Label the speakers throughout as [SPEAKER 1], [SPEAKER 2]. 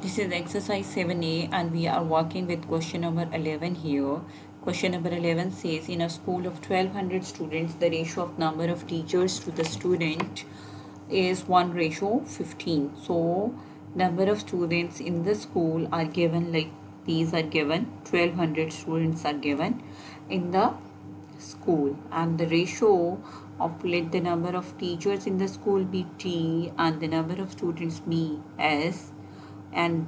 [SPEAKER 1] This is exercise 7A and we are working with question number 11 here. Question number 11 says in a school of 1200 students, the ratio of number of teachers to the student is 1:15. So number of students in the school are given like these are given. 1200 students are given in the school and the ratio of let the number of teachers in the school be T and the number of students be S, and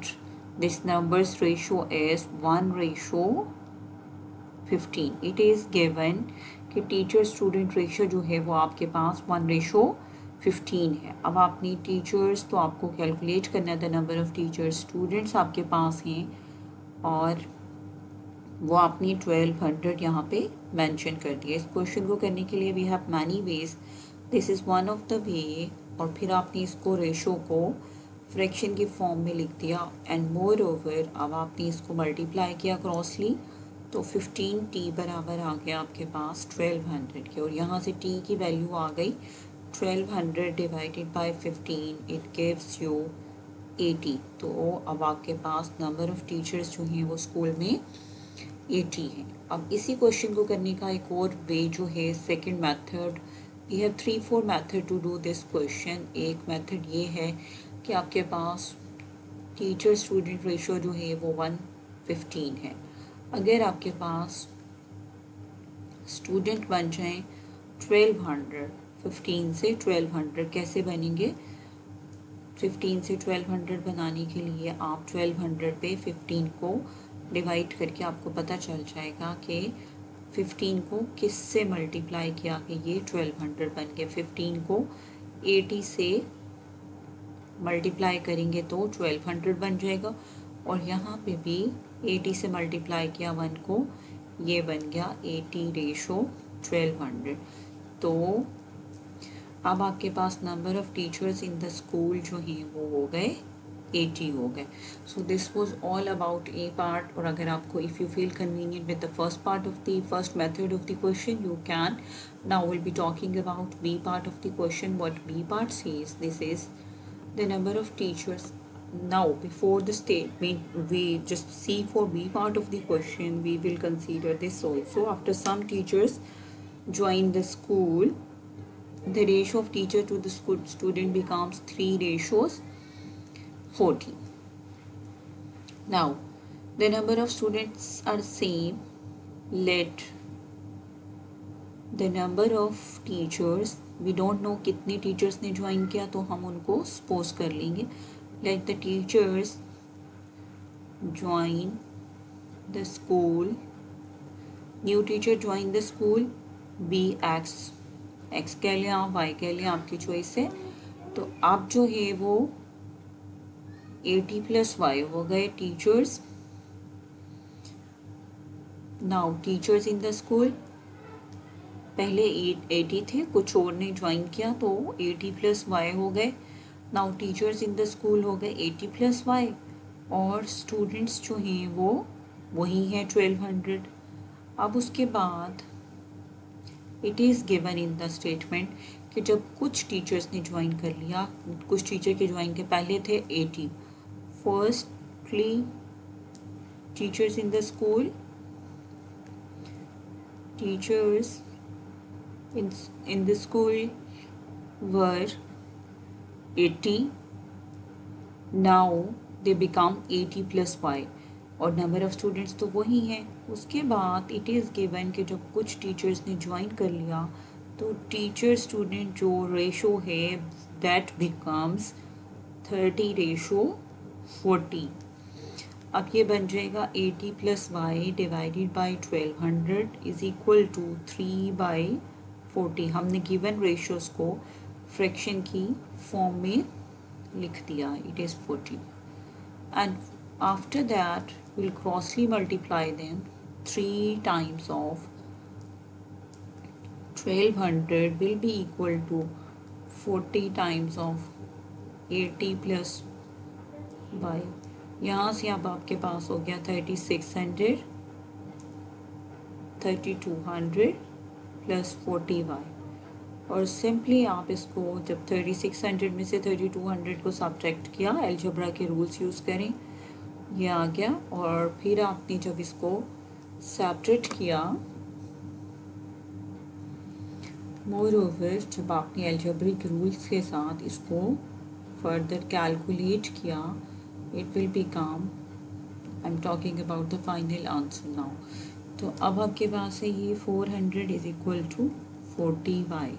[SPEAKER 1] this numbers ratio is 1:15. It is given कि teacher student ratio जो है वो आपके पास 1:15 है. अब आपने teachers तो आपको कैलकुलेट करना है the number of teachers students आपके पास हैं और वो आपने 1200 यहाँ पे मेंशन कर दिया. इस क्वेश्चन को करने के लिए we have many ways. This is one of the way. और फिर आपने इसको रेशो को फ्रैक्शन की फॉर्म में लिख दिया एंड मोर ओवर अब आपने इसको मल्टीप्लाई किया क्रॉसली तो 15t बराबर आ गया आपके पास 1200 के. और यहाँ से t की वैल्यू आ गई 1200 divided by 15 it gives you 80. तो अब आपके पास नंबर ऑफ टीचर्स जो हैं वो स्कूल में 80 है. अब इसी क्वेश्चन को करने का एक और वे जो है second method. We have 3-4 method to do this question. एक मेथड ये है कि आपके पास टीचर स्टूडेंट रेशियो जो है वो 1:15 है. अगर आपके पास स्टूडेंट बन जाएं 1200, 15 से 1200 कैसे बनेंगे? 15 से 1200 बनाने के लिए आप 1200 पे 15 को डिवाइड करके आपको पता चल जाएगा कि 15 को किस से मल्टीप्लाई किया कि ये 1200 बन गया. 15 को 80 से मल्टीप्लाई करेंगे तो 1200 बन जाएगा और यहाँ पे भी 80 से मल्टीप्लाई किया 1 को, ये बन गया 80:1200. तो अब आपके पास number of teachers in the school जो हैं वो हो गए 80 हो गए. So this was all about A part. और अगर आपको if you feel convenient with the first part of the first method of the question you can. Now will be talking about B part of the question. What B part says, this is the number of teachers. Now before the statement we just see for B part of the question we will consider this also. After some teachers join the school, the ratio of teacher to the school student becomes 3:40. Now the number of students are same. Let the number of teachers, we don't know कितने teachers ने join किया तो हम उनको suppose कर लेंगे. Let the teachers join the school. New teacher join the school be X. X कह लें आप, वाई कह लें, आपकी चॉइस है. तो अब जो है वो 80 + y हो गए teachers. Now teachers in the school पहले 80 थे, कुछ और ने ज्वाइन किया तो 80 + y हो गए. Now teachers in the school हो गए 80 + y और स्टूडेंट्स जो हैं वो वही हैं 1200. अब उसके बाद it is given in the statement कि जब कुछ टीचर्स ने ज्वाइन कर लिया, कुछ टीचर के ज्वाइन के पहले थे 80. Firstly teachers in the school, teachers in the school were 80. Now they become 80 + y और नंबर ऑफ स्टूडेंट्स तो वही हैं. उसके बाद इट इज़ गिवन कि जब कुछ टीचर्स ने ज्वाइन कर लिया तो टीचर स्टूडेंट जो रेशो है दैट बिकम्स 30:40. अब ये बन जाएगा 80 + y divided by 1200 is equal to 3/40. हमने गिवन रेशियोज़ को फ्रैक्शन की फॉर्म में लिख दिया. It is 40 and after that will crossly multiply them 3 times of 1200 will be equal to 40 times of 80 + y. यहाँ से अब आपके पास हो गया 3600, 3200 + 40y. और सिंपली आप इसको जब 3600 में से 3200 को सब्ट्रैक्ट किया, अलजेब्रा के रूल्स यूज़ करें, ये आ गया। और फिर आपने जब इसको सब्ट्रैक्ट किया, मोर ओवर जब आपने अलजेब्रिक रूल्स के साथ इसको फर्दर कैलकुलेट किया, it will become, I am talking about the final answer now. तो अब आपके पास है ये 400 इज इक्वल टू 40y।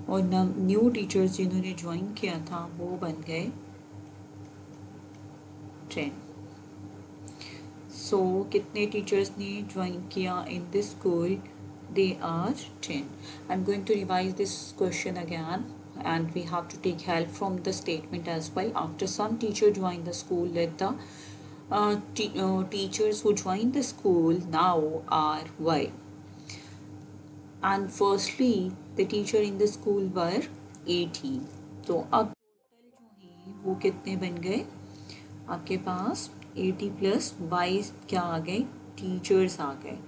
[SPEAKER 1] और न्यू टीचर्स जिन्होंने ज्वाइन किया था वो बन गए 10। सो कितने टीचर्स ने ज्वाइन किया in this school? They are 10। I am going to revise this question again and we have to take help from the statement as well. After some teacher join the school, let the teachers who join the school now are y. And firstly the teacher in the school were 18. तो अब total जो है वो कितने बन गए आपके पास? 80 plus y क्या आ गए? टीचर्स आ गए।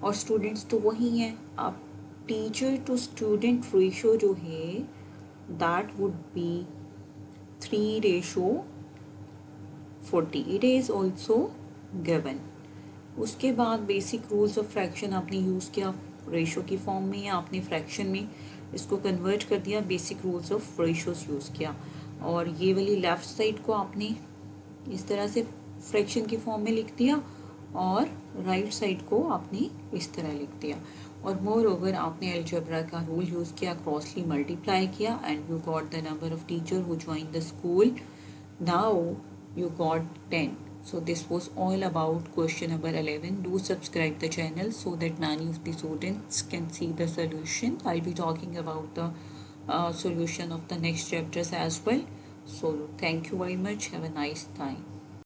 [SPEAKER 1] और स्टूडेंट्स तो वही हैं। अब टीचर टू स्टूडेंट रेशो जो है that would be 3:40. It is also given. उसके बाद बेसिक रूल्स ऑफ फ्रैक्शन आपने यूज़ किया रेशो की फॉर्म में या आपने फ्रैक्शन में इसको कन्वर्ट कर दिया, basic rules of ratios use किया। और ये वाली लेफ़्ट साइड को आपने इस तरह से फ्रैक्शन की फॉर्म में लिख दिया और राइट साइड को आपने इस तरह लिख दिया। और मोर ओवर आपने अलजेब्रा का रूल यूज़ किया, क्रॉसली मल्टीप्लाई किया and you got the number of teacher who join the school. Now you got 10. So this was all about question number 11. Do subscribe the channel so that many of the students can see the solution. I'll be talking about the solution of the next chapters as well. So thank you very much. Have a nice time.